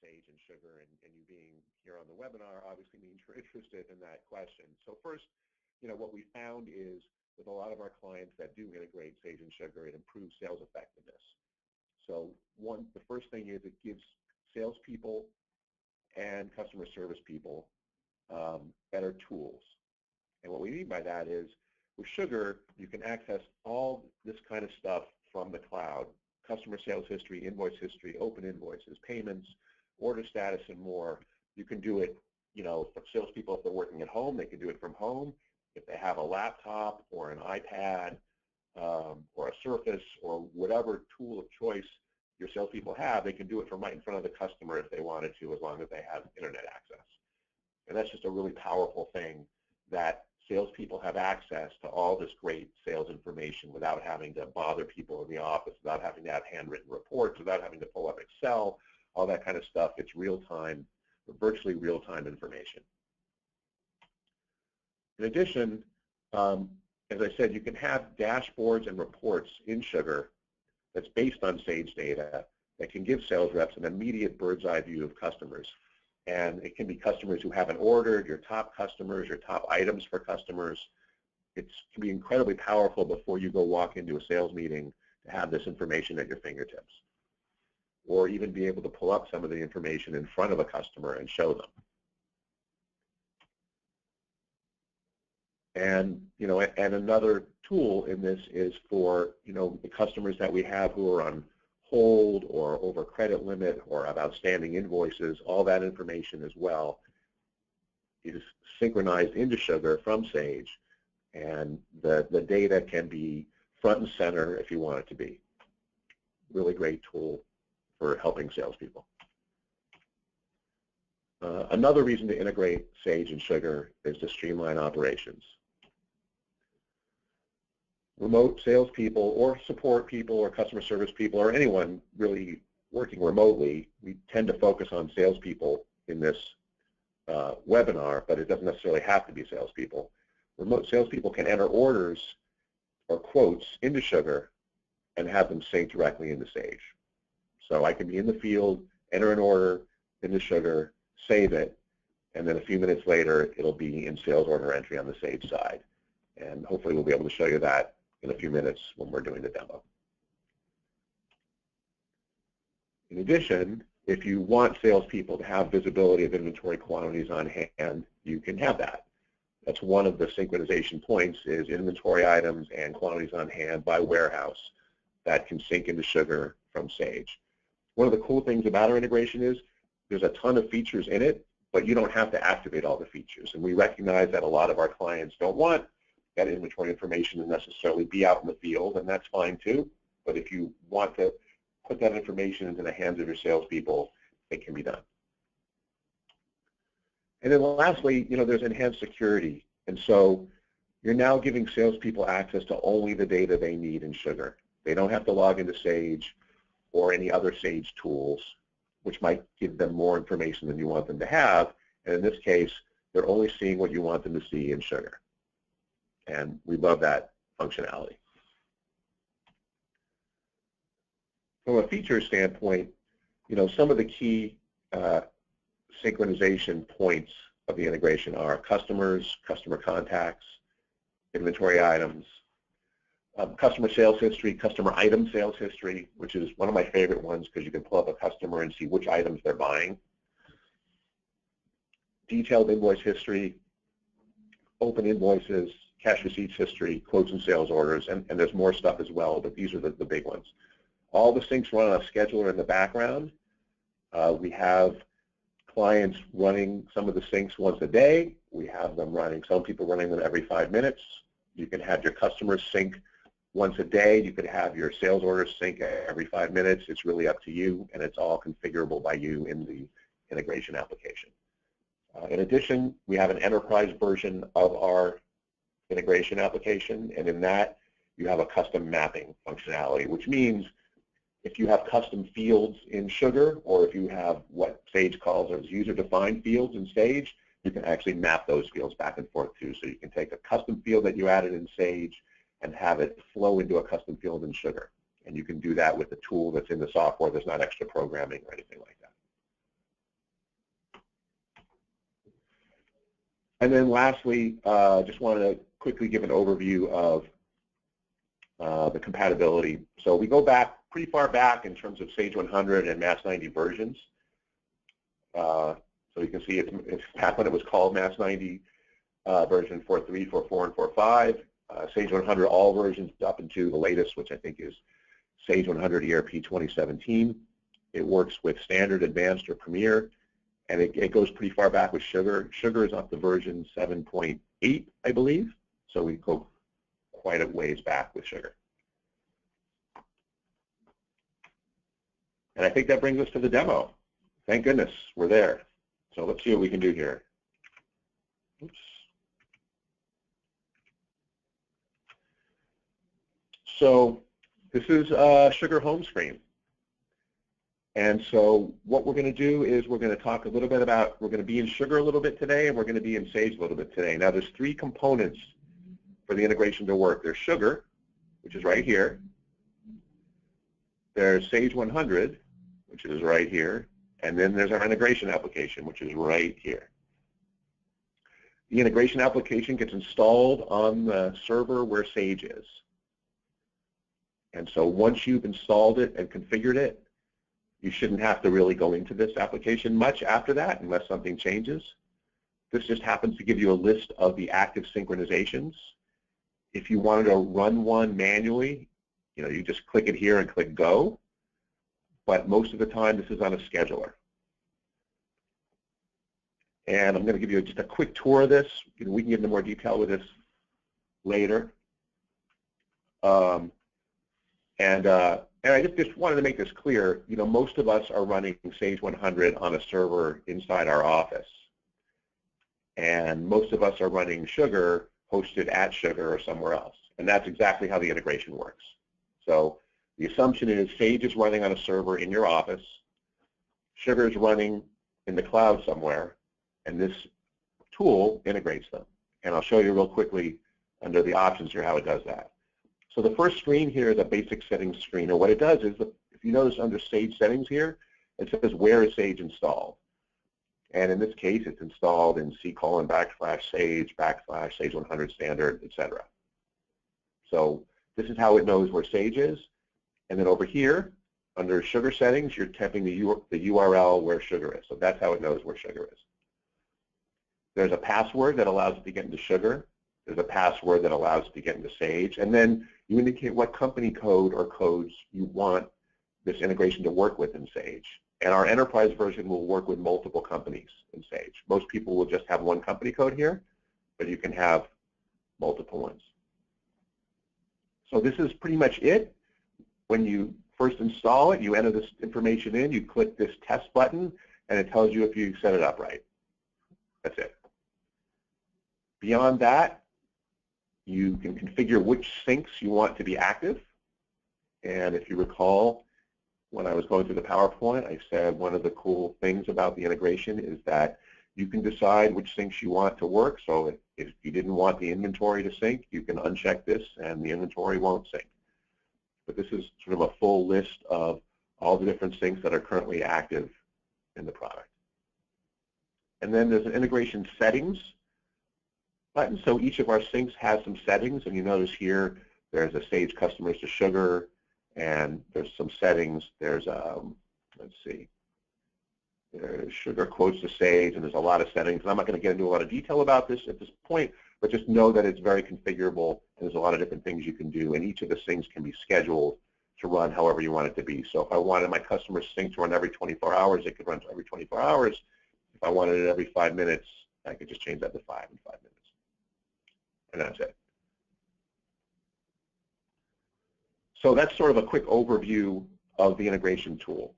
Sage and Sugar, and you being here on the webinar obviously means you're interested in that question. So first, what we found is with a lot of our clients that do integrate Sage and Sugar, it improves sales effectiveness. So the first thing is it gives salespeople and customer service people better tools. And what we mean by that is with Sugar, you can access all this kind of stuff from the cloud: customer sales history, invoice history, open invoices, payments, order status, and more. You can do it, for salespeople, if they're working at home, they can do it from home. If they have a laptop or an iPad or a Surface or whatever tool of choice your salespeople have, they can do it from right in front of the customer if they wanted to, as long as they have internet access. And that's just a really powerful thing, that salespeople have access to all this great sales information without having to bother people in the office, without having to have handwritten reports, without having to pull up Excel, all that kind of stuff. It's real-time, virtually real-time information. In addition, as I said, you can have dashboards and reports in Sugar that's based on Sage data that can give sales reps an immediate bird's eye view of customers. And it can be customers who haven't ordered, your top customers, your top items for customers. It can be incredibly powerful before you go walk into a sales meeting to have this information at your fingertips, or even be able to pull up some of the information in front of a customer and show them. And and another tool in this is for the customers that we have who are on hold or over credit limit or have outstanding invoices. All that information as well is synchronized into Sugar from Sage, and the data can be front and center if you want it to be. Really great tool for helping salespeople. Another reason to integrate Sage and Sugar is to streamline operations. Remote salespeople or support people or customer service people or anyone really working remotely, we tend to focus on salespeople in this webinar, but it doesn't necessarily have to be salespeople. Remote salespeople can enter orders or quotes into Sugar and have them sync directly into Sage. So I can be in the field, enter an order into Sugar, save it, and then a few minutes later it'll be in sales order entry on the Sage side. And hopefully we'll be able to show you that in a few minutes when we're doing the demo. In addition, if you want salespeople to have visibility of inventory quantities on hand, you can have that. That's one of the synchronization points, is inventory items and quantities on hand by warehouse that can sync into Sugar from Sage. One of the cool things about our integration is there's a ton of features in it, but you don't have to activate all the features. And we recognize that a lot of our clients don't want that inventory information to necessarily be out in the field, and that's fine too. But if you want to put that information into the hands of your salespeople, it can be done. And then lastly, there's enhanced security. And so you're now giving salespeople access to only the data they need in Sugar. They don't have to log into Sage or any other Sage tools, which might give them more information than you want them to have. And in this case, they're only seeing what you want them to see in Sugar. And we love that functionality. From a feature standpoint, some of the key synchronization points of the integration are customers, customer contacts, inventory items, customer sales history, customer item sales history, which is one of my favorite ones because you can pull up a customer and see which items they're buying, detailed invoice history, open invoices, cash receipts history, quotes and sales orders, and there's more stuff as well, but these are the big ones. All the syncs run on a scheduler in the background. We have clients running some of the syncs once a day. We have them running, some people running them every 5 minutes. You can have your customers sync once a day. You could have your sales orders sync every 5 minutes. It's really up to you, and it's all configurable by you in the integration application. In addition, we have an enterprise version of our integration application, and in that you have a custom mapping functionality, which means if you have custom fields in Sugar, or if you have what Sage calls as user-defined fields in Sage, you can actually map those fields back and forth too. So you can take a custom field that you added in Sage and have it flow into a custom field in Sugar. And you can do that with the tool that's in the software. There's not extra programming or anything like that. And then lastly, just wanted to quickly give an overview of the compatibility. So we go back pretty far back in terms of Sage 100 and Mass 90 versions. So you can see it's back when it was called Mass 90 version 4.3, 4.4, and 4.5. Sage 100 all versions up into the latest, which I think is Sage 100 ERP 2017. It works with Standard, Advanced, or Premier, and it goes pretty far back with Sugar. Sugar is up to version 7.8, I believe, so we go quite a ways back with Sugar. And I think that brings us to the demo. Thank goodness we're there. So let's see what we can do here. Oops. So this is Sugar home screen. And so what we're going to do is we're going to talk a little bit about, we're going to be in Sugar a little bit today, and we're going to be in Sage a little bit today. Now there's three components for the integration to work. There's Sugar, which is right here. There's Sage 100, which is right here. And then there's our integration application, which is right here. The integration application gets installed on the server where Sage is. And so once you've installed it and configured it, you shouldn't have to really go into this application much after that unless something changes. This just happens to give you a list of the active synchronizations. If you wanted to run one manually, you just click it here and click Go. But most of the time, this is on a scheduler. And I'm going to give you just a quick tour of this. We can get into more detail with this later. And I just wanted to make this clear. Most of us are running Sage 100 on a server inside our office. And most of us are running Sugar hosted at Sugar or somewhere else. And that's exactly how the integration works. So the assumption is Sage is running on a server in your office. Sugar is running in the cloud somewhere. And this tool integrates them. And I'll show you real quickly under the options here how it does that. So the first screen here is a basic settings screen. And what it does is, if you notice under Sage settings here, it says where is Sage installed. And in this case, it's installed in C:\Sage, /Sage 100 standard, etc. So this is how it knows where Sage is. And then over here, under Sugar settings, you're typing the URL where Sugar is. So that's how it knows where Sugar is. There's a password that allows it to get into Sugar. There's a password that allows it to get into Sage. And then you indicate what company code or codes you want this integration to work with in Sage. And our enterprise version will work with multiple companies in Sage. Most people will just have one company code here, but you can have multiple ones. So this is pretty much it. When you first install it, you enter this information in, you click this test button, and it tells you if you set it up right. That's it. Beyond that, you can configure which syncs you want to be active. And if you recall, when I was going through the PowerPoint, I said one of the cool things about the integration is that you can decide which syncs you want to work. So if you didn't want the inventory to sync, you can uncheck this and the inventory won't sync. But this is sort of a full list of all the different syncs that are currently active in the product. And then there's an integration settings button. So each of our syncs has some settings, and you notice here there's a Sage customers to Sugar, and there's some settings. There's let's see, there's Sugar quotes to Sage, and there's a lot of settings. And I'm not going to get into a lot of detail about this at this point, but just know that it's very configurable, and there's a lot of different things you can do, and each of the syncs can be scheduled to run however you want it to be. So if I wanted my customer sync to run every 24 hours, it could run every 24 hours. If I wanted it every 5 minutes, I could just change that to 5 in 5 minutes. And that's it. So that's sort of a quick overview of the integration tool.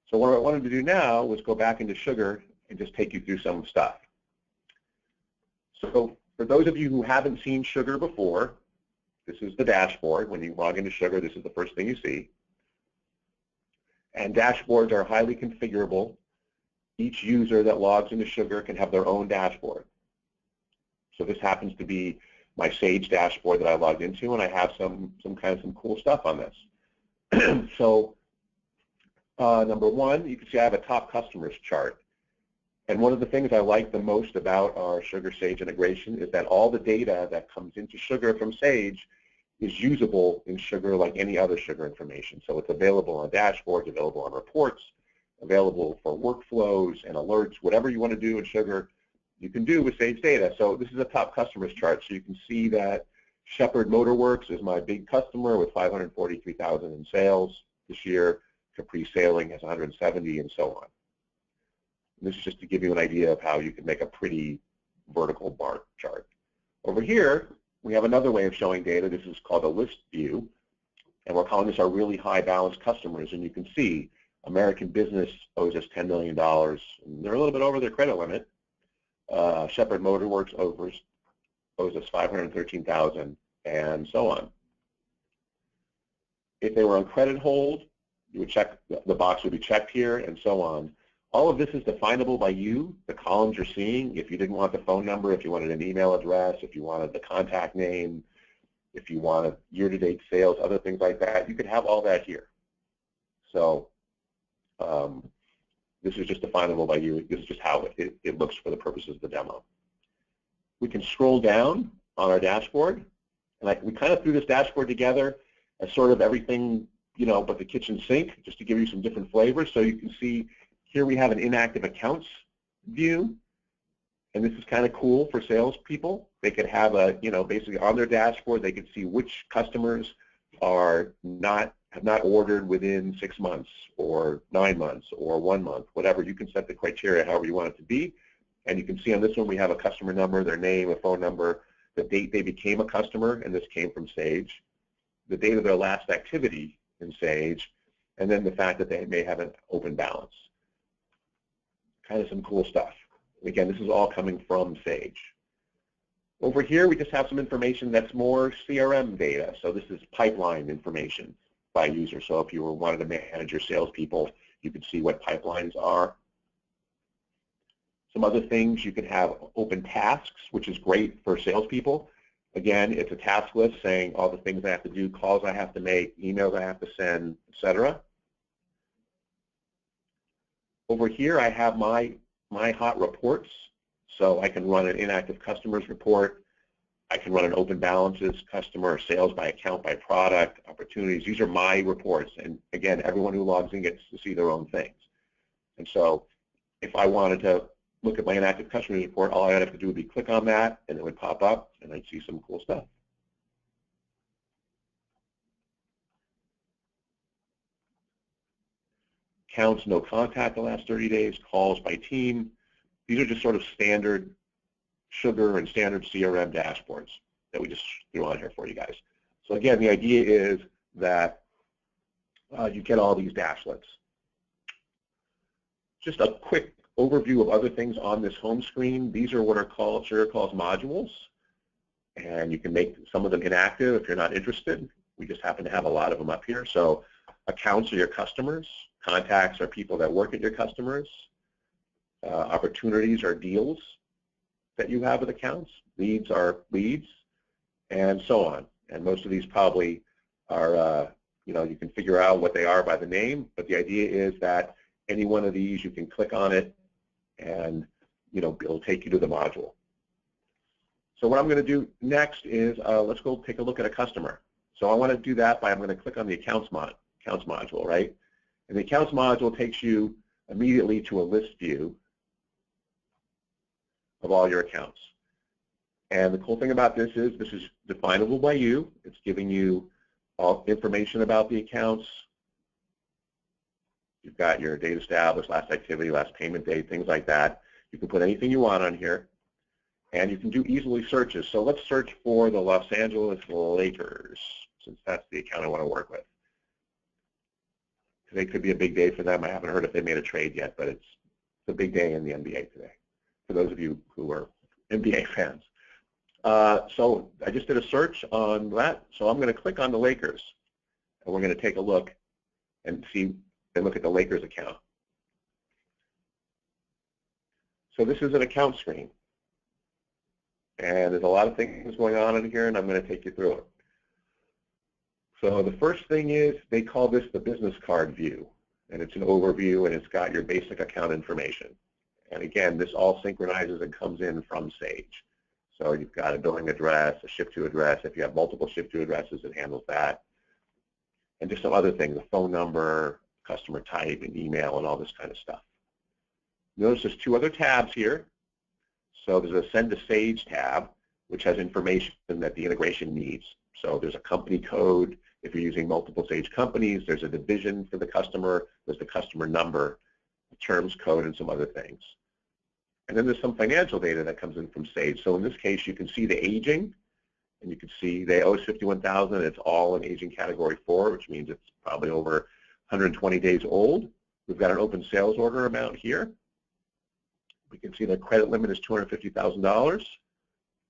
So what I wanted to do now was go back into Sugar and just take you through some stuff. So for those of you who haven't seen Sugar before, this is the dashboard. When you log into Sugar, this is the first thing you see. And dashboards are highly configurable. Each user that logs into Sugar can have their own dashboard. So this happens to be my Sage dashboard that I logged into, and I have some cool stuff on this. So number one, you can see I have a top customers chart. And one of the things I like the most about our Sugar Sage integration is that all the data that comes into Sugar from Sage is usable in Sugar like any other Sugar information. So it's available on dashboards, available on reports, available for workflows and alerts. Whatever you want to do in Sugar, you can do with Sage data. So this is a top customers chart. So you can see that Shepherd Motorworks is my big customer with 543,000 in sales this year. Capri Sailing has 170, and so on. And this is just to give you an idea of how you can make a pretty vertical bar chart. Over here, we have another way of showing data. This is called a list view, and we're calling this our really high balance customers. And you can see American Business owes us $10 million. And they're a little bit over their credit limit. Shepherd Motorworks owes us 513,000, and so on. If they were on credit hold, you would check, the box would be checked here, and so on. All of this is definable by you, the columns you're seeing. If you didn't want the phone number, if you wanted an email address, if you wanted the contact name, if you wanted year-to-date sales, other things like that, you could have all that here. So this is just definable by you. This is just how it looks for the purposes of the demo. We can scroll down on our dashboard, and we kind of threw this dashboard together as sort of everything, but the kitchen sink, just to give you some different flavors. So you can see here we have an inactive accounts view, and this is kind of cool for salespeople. They could have basically on their dashboard, they could see which customers have not ordered within 6 months or 9 months or 1 month, whatever. You can set the criteria however you want it to be. And you can see on this one we have a customer number, their name, a phone number, the date they became a customer, and this came from Sage, the date of their last activity in Sage, and then the fact that they may have an open balance. Kind of some cool stuff. Again, this is all coming from Sage. Over here, we just have some information that's more CRM data. So this is pipeline information by user. So if you wanted to manage your salespeople, you could see what pipelines are. Some other things, you could have open tasks, which is great for salespeople. Again, it's a task list saying all the things I have to do, calls I have to make, emails I have to send, etc. Over here, I have my hot reports. So I can run an inactive customers report. I can run an open balances, customer, sales by account, by product, opportunities. These are my reports. And again, everyone who logs in gets to see their own things. And so if I wanted to look at my inactive customers report, all I'd have to do would be click on that, and it would pop up, and I'd see some cool stuff. Counts, no contact the last 30 days, calls by team. These are just sort of standard Sugar and standard CRM dashboards that we just threw on here for you guys. So again, the idea is that you get all these dashlets. Just a quick overview of other things on this home screen. These are what are called Sugar calls modules, and you can make some of them inactive if you're not interested. We just happen to have a lot of them up here. So accounts are your customers, contacts are people that work at your customers, opportunities are deals that you have with accounts, leads are leads, and so on. And most of these probably are, you can figure out what they are by the name, but the idea is that any one of these, you can click on it, and it'll take you to the module. So what I'm going to do next is let's go take a look at a customer. So I want to do that by I'm going to click on the accounts module, right? And the accounts module takes you immediately to a list view of all your accounts. And the cool thing about this is definable by you. It's giving you all information about the accounts. You've got your date established, last activity, last payment date, things like that. You can put anything you want on here. And you can do easily searches. So let's search for the Los Angeles Lakers, since that's the account I want to work with. Today could be a big day for them. I haven't heard if they made a trade yet, but it's a big day in the NBA today, for those of you who are NBA fans. So I just did a search on that. So I'm going to click on the Lakers, and we're going to take a look and look at the Lakers account. So this is an account screen. And there's a lot of things going on in here, and I'm going to take you through it. So the first thing is they call this the business card view. And it's an overview, and it's got your basic account information. And again, this all synchronizes and comes in from Sage. So you've got a billing address, a ship to address. If you have multiple ship to addresses, it handles that. And just some other things, a phone number, customer type, and email, and all this kind of stuff. Notice there's two other tabs here. So there's a Send to Sage tab, which has information that the integration needs. So there's a company code. If you're using multiple Sage companies, there's a division for the customer. There's the customer number, the terms code, and some other things. And then there's some financial data that comes in from Sage. So in this case, you can see the aging, and you can see they owe us $51,000. It's all in aging category 4, which means it's probably over 120 days old. We've got an open sales order amount here. We can see their credit limit is $250,000.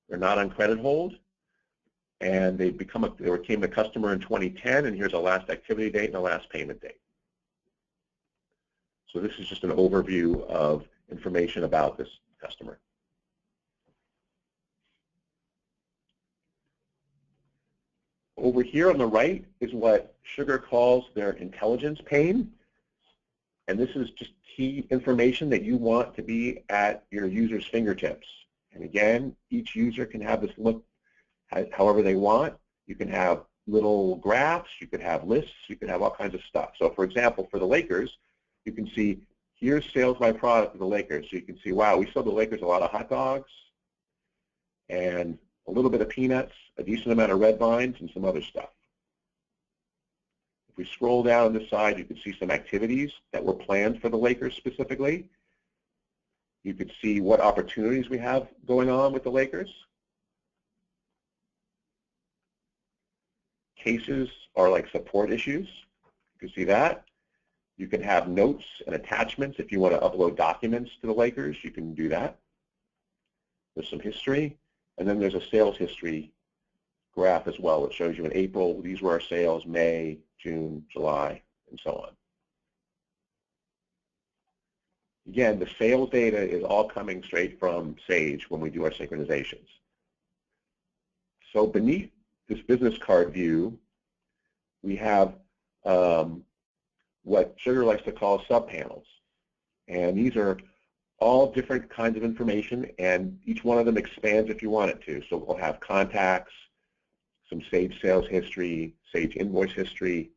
They're not on credit hold, and they became a customer in 2010. And here's a last activity date and a last payment date. So this is just an overview of information about this customer. Over here on the right is what Sugar calls their intelligence pane. And this is just key information that you want to be at your user's fingertips. And again, each user can have this look however they want. You can have little graphs, you could have lists, you could have all kinds of stuff. So for example, for the Lakers, you can see here's sales by product for the Lakers. So you can see, wow, we sold the Lakers a lot of hot dogs and a little bit of peanuts, a decent amount of red vines, and some other stuff. If we scroll down on this side, you can see some activities that were planned for the Lakers specifically. You could see what opportunities we have going on with the Lakers. Cases are like support issues. You can see that. You can have notes and attachments. If you want to upload documents to the Lakers, you can do that. There's some history. And then there's a sales history graph as well. It shows you in April, these were our sales, May, June, July, and so on. Again, the sales data is all coming straight from Sage when we do our synchronizations. So beneath this business card view, we have what Sugar likes to call subpanels. And these are all different kinds of information, and each one of them expands if you want it to. So we'll have contacts, some Sage sales history, Sage invoice history,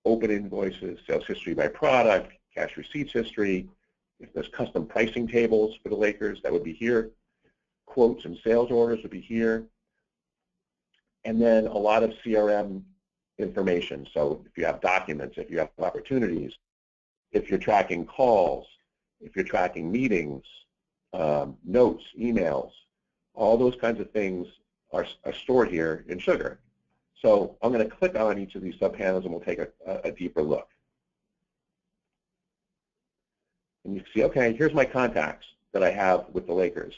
open invoices, sales history by product, cash receipts history. If there's custom pricing tables for the Lakers, that would be here. Quotes and sales orders would be here. And then a lot of CRM information. So if you have documents, if you have opportunities, if you're tracking calls, if you're tracking meetings, notes, emails, all those kinds of things are stored here in Sugar. So I'm going to click on each of these subpanels and we'll take a deeper look. And you can see, okay, here's my contacts that I have with the Lakers.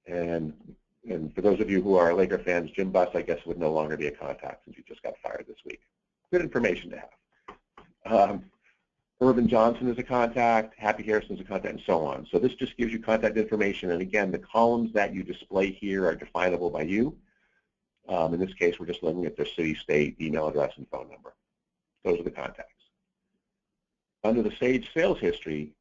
And for those of you who are Laker fans, Jim Buss, I guess, would no longer be a contact since he just got fired this week. Good information to have. Irvin Johnson is a contact, Happy Harrison is a contact, and so on. So this just gives you contact information. And again, the columns that you display here are definable by you. In this case, we're just looking at their city, state, email address, and phone number. Those are the contacts. Under the Sage sales history,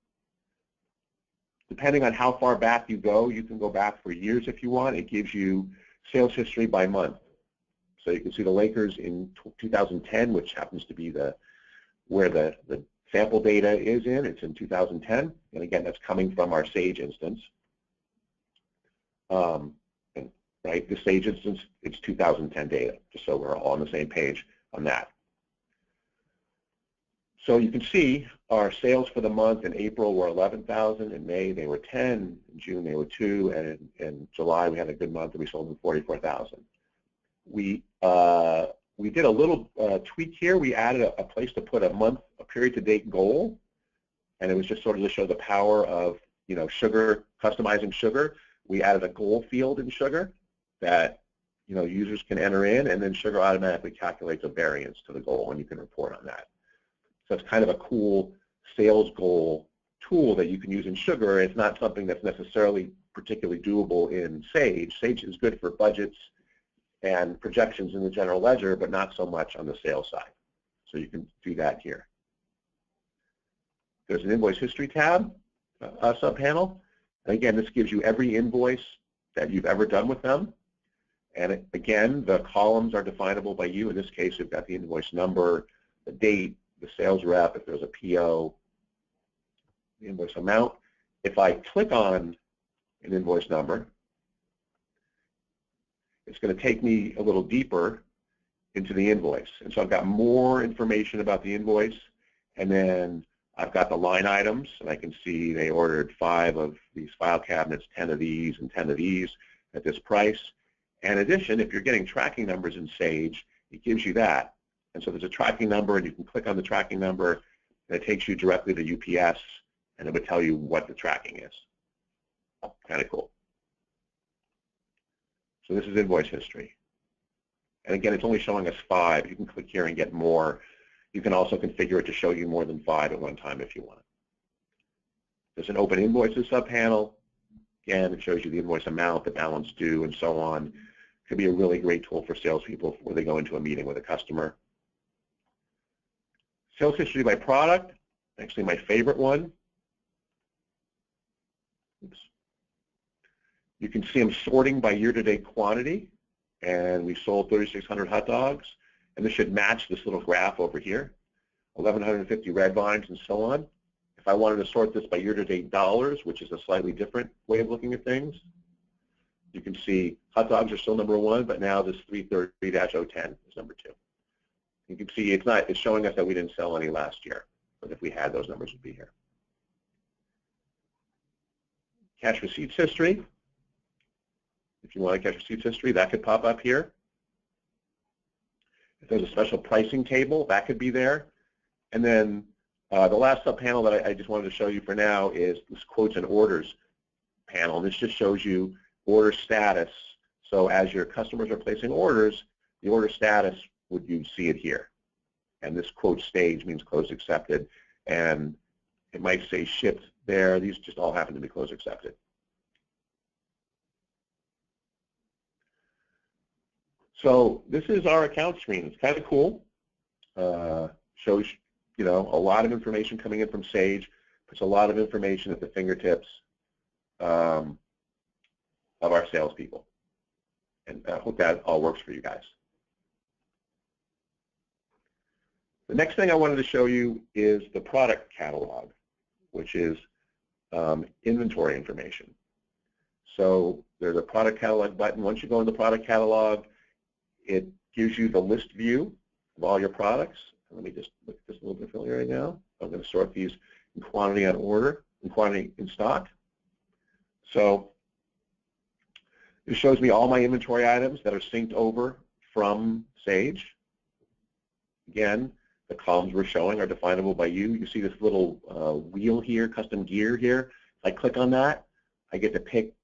depending on how far back you can go back for years if you want. It gives you sales history by month. So you can see the Lakers in 2010, which happens to be where the sample data is in. It's in 2010. And again, that's coming from our Sage instance. Right, the Sage instance, it's 2010 data, just so we're all on the same page on that. So you can see our sales for the month in April were 11,000. In May, they were 10. In June, they were 2. And in July, we had a good month and we sold them 44,000. We did a little tweak here. We added a place to put a period-to-date goal, and it was just sort of to show the power of Sugar, customizing Sugar. We added a goal field in Sugar that users can enter in, and then Sugar automatically calculates a variance to the goal, and you can report on that. So it's kind of a cool sales goal tool that you can use in Sugar. It's not something that's necessarily particularly doable in Sage. Sage is good for budgets and projections in the general ledger, but not so much on the sales side. So you can do that here. There's an invoice history tab. subpanel. And again, this gives you every invoice that you've ever done with them. And again, the columns are definable by you. In this case, we've got the invoice number, the date, the sales rep, if there's a PO, the invoice amount. If I click on an invoice number, it's going to take me a little deeper into the invoice. And so I've got more information about the invoice, and then I've got the line items, and I can see they ordered 5 of these file cabinets, 10 of these, and 10 of these at this price. And in addition, if you're getting tracking numbers in Sage, it gives you that. And so there's a tracking number, and you can click on the tracking number, and it takes you directly to UPS, and it would tell you what the tracking is. Kind of cool. So this is invoice history. And again, it's only showing us 5. You can click here and get more. You can also configure it to show you more than 5 at one time if you want. There's an open invoices subpanel. Again, it shows you the invoice amount, the balance due, and so on. Could be a really great tool for salespeople where they go into a meeting with a customer. Sales history by product, actually my favorite one. Oops. You can see them sorting by year-to-date quantity, and we sold 3,600 hot dogs, and this should match this little graph over here, 1,150 red vines and so on. If I wanted to sort this by year-to-date dollars, which is a slightly different way of looking at things, you can see hot dogs are still number 1, but now this 330-010 is number 2. You can see it's showing us that we didn't sell any last year, but if we had, those numbers would be here. Cash receipts history. If you want a cash receipts history, that could pop up here. If there's a special pricing table, that could be there. And then the last subpanel that I just wanted to show you for now is this quotes and orders panel. And this just shows you order status. So as your customers are placing orders, the order status, you see it here. And this quote stage means closed accepted. And it might say shipped there. These just all happen to be closed accepted. So this is our account screen. It's kind of cool. Shows, a lot of information coming in from Sage. Puts a lot of information at the fingertips of our salespeople. And I hope that all works for you guys. The next thing I wanted to show you is the product catalog, which is inventory information. So there's a product catalog button. Once you go in the product catalog, it gives you the list view of all your products. Let me just look at this a little differently right now. I'm going to sort these in quantity on order and quantity in stock. So it shows me all my inventory items that are synced over from Sage. Again, the columns we're showing are definable by you. You see this little wheel here, custom gear here. If I click on that, I get to pick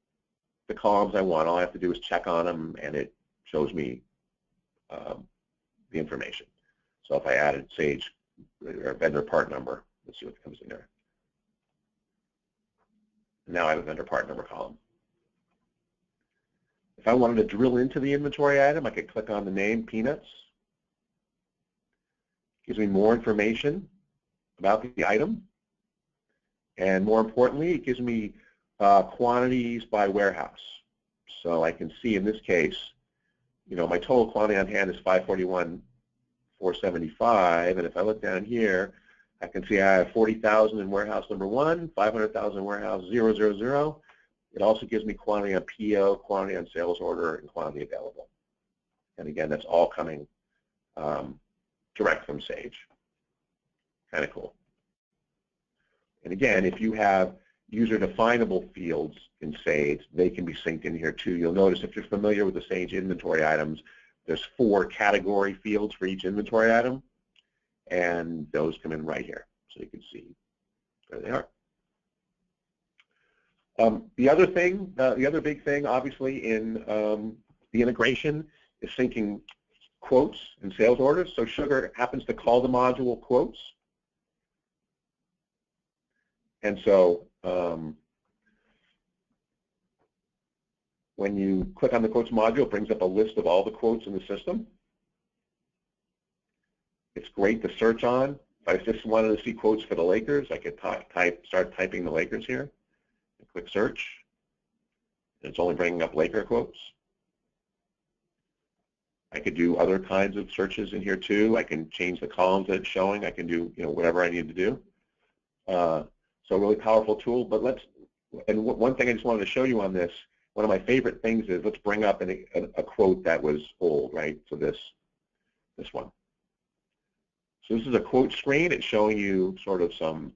the columns I want. All I have to do is check on them, and it shows me the information. So if I added Sage or vendor part number, let's see what comes in there. Now I have a vendor part number column. If I wanted to drill into the inventory item, I could click on the name, peanuts. Gives me more information about the item. And more importantly, it gives me quantities by warehouse. So I can see in this case, my total quantity on hand is 541,475, and if I look down here, I can see I have 40,000 in warehouse number 1, 500,000 in warehouse 000. It also gives me quantity on PO, quantity on sales order, and quantity available. And again, that's all coming direct from Sage. Kind of cool. And again, if you have user-definable fields in Sage, they can be synced in here too. You'll notice if you're familiar with the Sage inventory items, there's 4 category fields for each inventory item, and those come in right here. So you can see there they are. The other thing, the other big thing, obviously, in the integration is syncing quotes and sales orders. So Sugar happens to call the module quotes. And so when you click on the quotes module, it brings up a list of all the quotes in the system. It's great to search on, If I just wanted to see quotes for the Lakers, I could start typing the Lakers here, and click search. It's only bringing up Laker quotes. I could do other kinds of searches in here too. I can change the columns that it's showing. I can do whatever I need to do. So a really powerful tool. But one thing I just wanted to show you on this, one of my favorite things is let's bring up a quote that was old, right? So this one. So this is a quote screen. It's showing you sort of some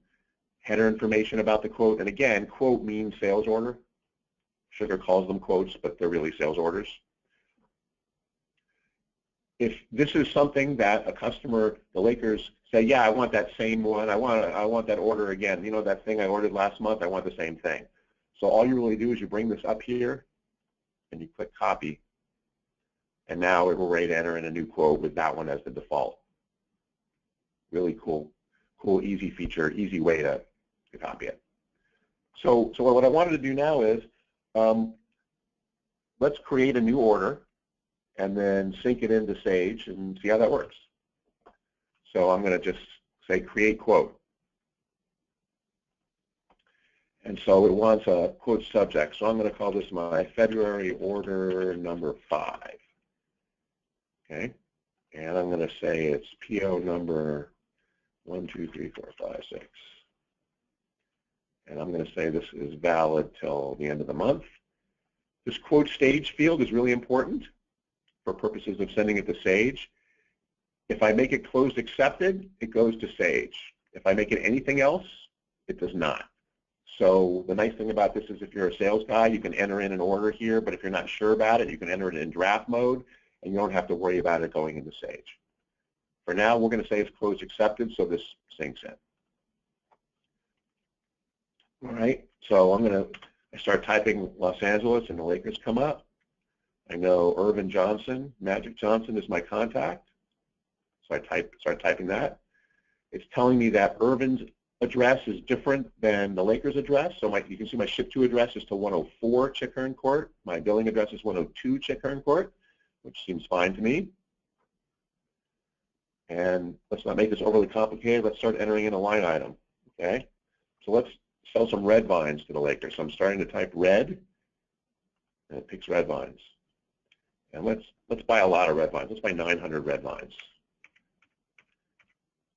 header information about the quote. And again, quote means sales order. Sugar calls them quotes, but they're really sales orders. If this is something that a customer, the Lakers, say, yeah, I want that same one. I want that order again. You know, that thing I ordered last month, I want the same thing. So all you really do is you bring this up here, and you click copy. And now it will ready to enter in a new quote with that one as the default. Really cool, easy feature, easy way to copy it. So what I wanted to do now is let's create a new order and then sync it into Sage and see how that works. So I'm going to just say create quote. And so it wants a quote subject. So I'm going to call this my February order number 5. Okay. And I'm going to say it's PO number 1, 2, 3, 4, 5, 6. And I'm going to say this is valid till the end of the month. This quote stage field is really important for purposes of sending it to Sage. If I make it closed accepted, it goes to Sage. If I make it anything else, it does not. So the nice thing about this is if you're a sales guy, you can enter in an order here, but if you're not sure about it, you can enter it in draft mode, and you don't have to worry about it going into Sage. For now, we're going to say it's closed accepted, so this syncs in. All right, so I start typing Los Angeles, and the Lakers come up. I know Irvin Johnson, Magic Johnson is my contact, so I start typing that. It's telling me that Irvin's address is different than the Lakers address, so you can see my ship-to address is to 104 Chickern Court. My billing address is 102 Chickern Court, which seems fine to me. And let's not make this overly complicated. Let's start entering in a line item, okay? So let's sell some red vines to the Lakers. So I'm starting to type red, and it picks red vines. And let's buy a lot of red vines. Let's buy 900 red vines.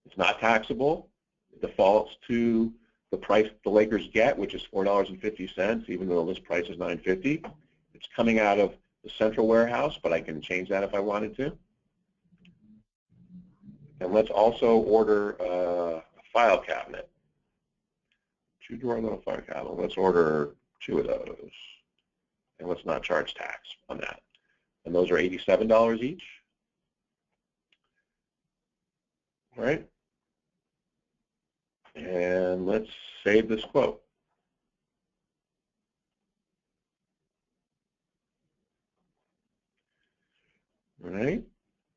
It's not taxable. It defaults to the price the Lakers get, which is $4.50, even though the list price is $9.50. It's coming out of the central warehouse, but I can change that if I wanted to. And let's also order a file cabinet. 2-drawer little file cabinet. Let's order 2 of those. And let's not charge tax on that. And those are $87 each. All right. And let's save this quote. All right.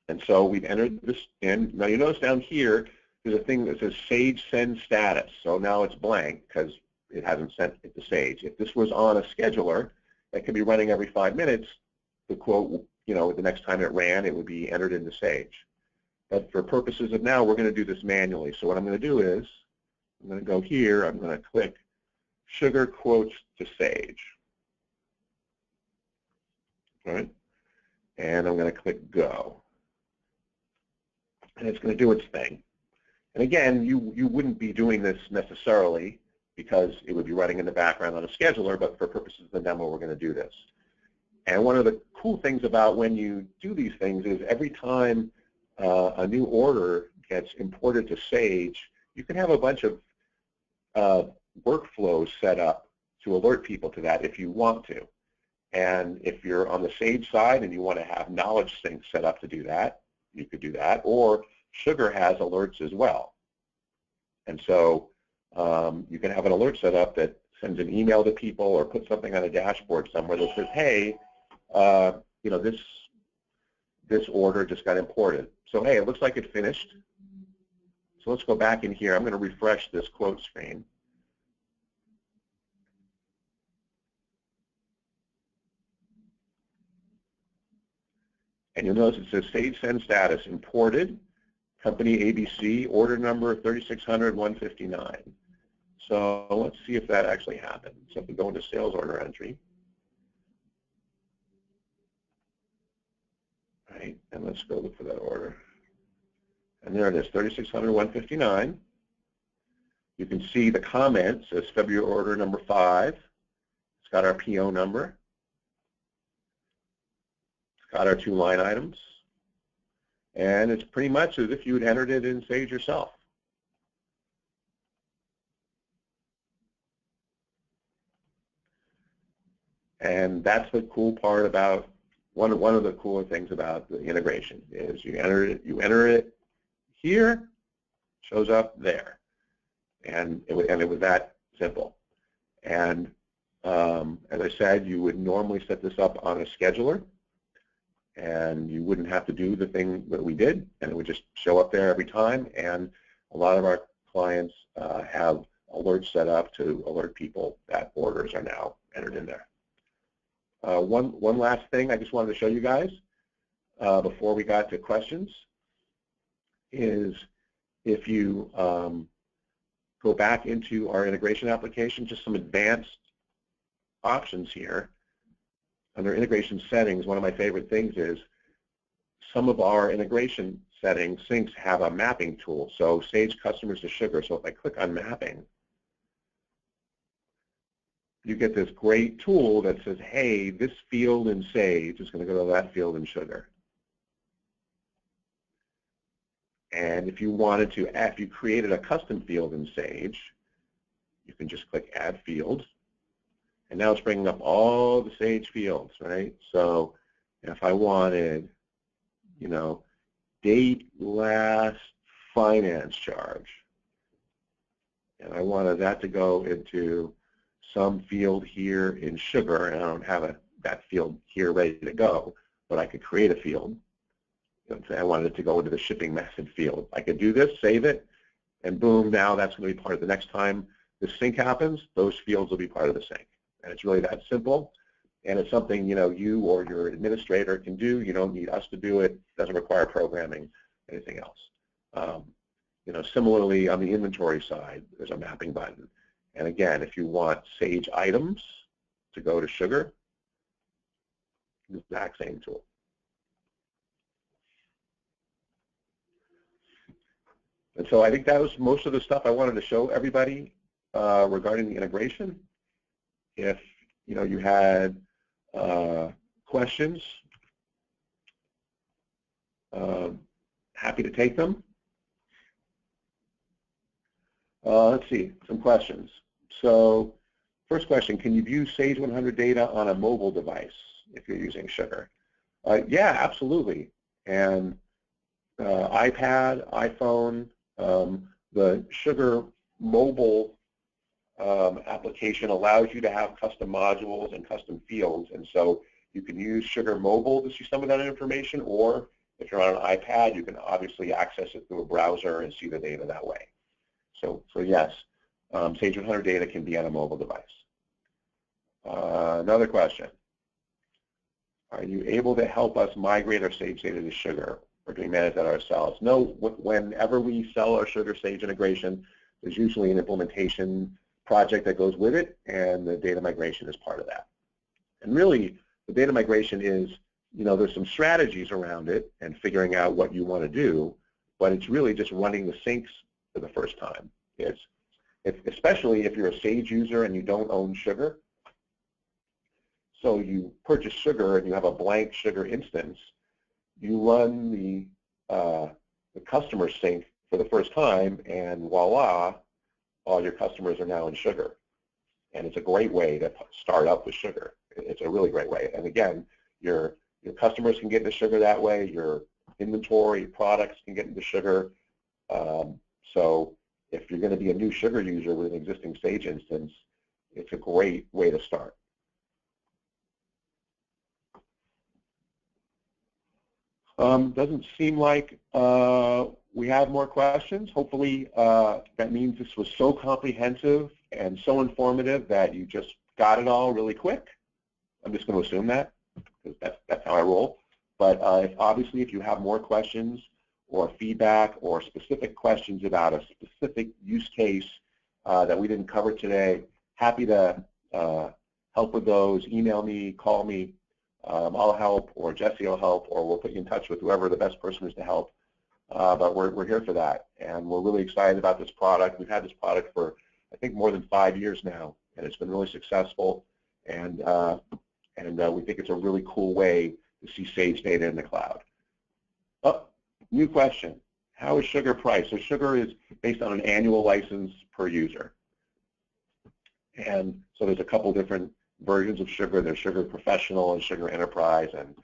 And so we've entered this in. Now you notice down here, there's a thing that says Sage send status. So now it's blank because it hasn't sent it to Sage. If this was on a scheduler that could be running every 5 minutes, the quote, the next time it ran, it would be entered into Sage. But for purposes of now, we're going to do this manually. So what I'm going to do is, I'm going to go here, I'm going to click Sugar Quotes to Sage. All right? And I'm going to click Go. And it's going to do its thing. And again, you wouldn't be doing this necessarily because it would be running in the background on a scheduler, but for purposes of the demo, we're going to do this. And one of the cool things about when you do these things is every time a new order gets imported to Sage, you can have a bunch of workflows set up to alert people to that if you want to. And if you're on the Sage side and you want to have knowledge syncs set up to do that, you could do that. Or Sugar has alerts as well. And so you can have an alert set up that sends an email to people or puts something on a dashboard somewhere that says, hey, this order just got imported. So hey, it looks like it finished. So let's go back in here. I'm going to refresh this quote screen. And you'll notice it says Sage send status imported. company ABC, order number 3600-159. So let's see if that actually happened. So if we go into sales order entry, right, and let's go look for that order. And there it is, 3600-159. You can see the comment says February order number 5. It's got our PO number. It's got our 2 line items. And it's pretty much as if you had entered it in Sage yourself. And that's the cool part about, one of the cooler things about the integration is you enter it here, shows up there. And it was that simple. And as I said, you would normally set this up on a scheduler, and you wouldn't have to do the thing that we did, and it would just show up there every time. And a lot of our clients have alerts set up to alert people that orders are now entered in there. One last thing I just wanted to show you guys before we got to questions is if you go back into our integration application, just some advanced options here. Under integration settings, one of my favorite things is some of our integration settings, syncs have a mapping tool. So Sage customers to sugar. So if I click on mapping, you get this great tool that says, hey, this field in Sage is going to go to that field in sugar. And if you wanted to, if you created a custom field in Sage, you can just click Add Field. And now it's bringing up all the Sage fields, right? So if I wanted, you know, date last finance charge, and I wanted that to go into some field here in sugar, and I don't have that field here ready to go, but I could create a field. Say I wanted it to go into the shipping method field. I could do this, save it, and boom, now that's going to be part of the next time the sync happens, those fields will be part of the sync. And it's really that simple, and it's something, you know, you or your administrator can do. You don't need us to do it. It doesn't require programming, anything else. You know, similarly on the inventory side, there's a mapping button. And again, if you want Sage items to go to sugar, the exact same tool. And so I think that was most of the stuff I wanted to show everybody regarding the integration. If you know you had questions, happy to take them. Let's see, some questions. So first question, can you view Sage 100 data on a mobile device if you're using Sugar? Yeah, absolutely. And iPad, iPhone, the Sugar mobile application allows you to have custom modules and custom fields, and so you can use Sugar Mobile to see some of that information, or if you're on an iPad, you can obviously access it through a browser and see the data that way. So yes, Sage 100 data can be on a mobile device. Another question. Are you able to help us migrate our Sage data to Sugar, or do we manage that ourselves? No, whenever we sell our Sugar Sage integration, there's usually an implementation project that goes with it, and the data migration is part of that. And really, the data migration is, you know, there's some strategies around it and figuring out what you want to do, but it's really just running the syncs for the first time. Especially if you're a Sage user and you don't own Sugar. So you purchase Sugar and you have a blank Sugar instance, you run the customer sync for the first time, and voila, all your customers are now in Sugar. And it's a great way to start up with Sugar. It's a really great way. And again, your customers can get into Sugar that way. Your inventory products can get into Sugar. So if you're going to be a new Sugar user with an existing Sage instance, it's a great way to start. Doesn't seem like we have more questions. Hopefully that means this was so comprehensive and so informative that you just got it all really quick. I'm just going to assume that, because that's how I roll. But obviously if you have more questions or feedback or specific questions about a specific use case that we didn't cover today, happy to help with those. Email me, call me. I'll help, or Jesse will help, or we'll put you in touch with whoever the best person is to help. But we're here for that, and we're really excited about this product. We've had this product for, I think, more than 5 years now, and it's been really successful, and we think it's a really cool way to see Sage data in the cloud. Oh, new question. How is Sugar priced? So Sugar is based on an annual license per user. And so there's a couple different versions of Sugar. There's Sugar Professional and Sugar Enterprise, and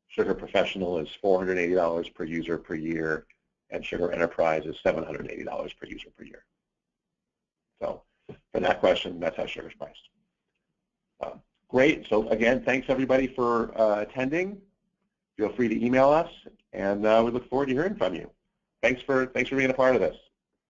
Sugar Professional is $480 per user per year, and Sugar Enterprise is $780 per user per year. So for that question, that's how Sugar's priced. Great. So again, thanks everybody for attending. Feel free to email us, and we look forward to hearing from you. Thanks for being a part of this.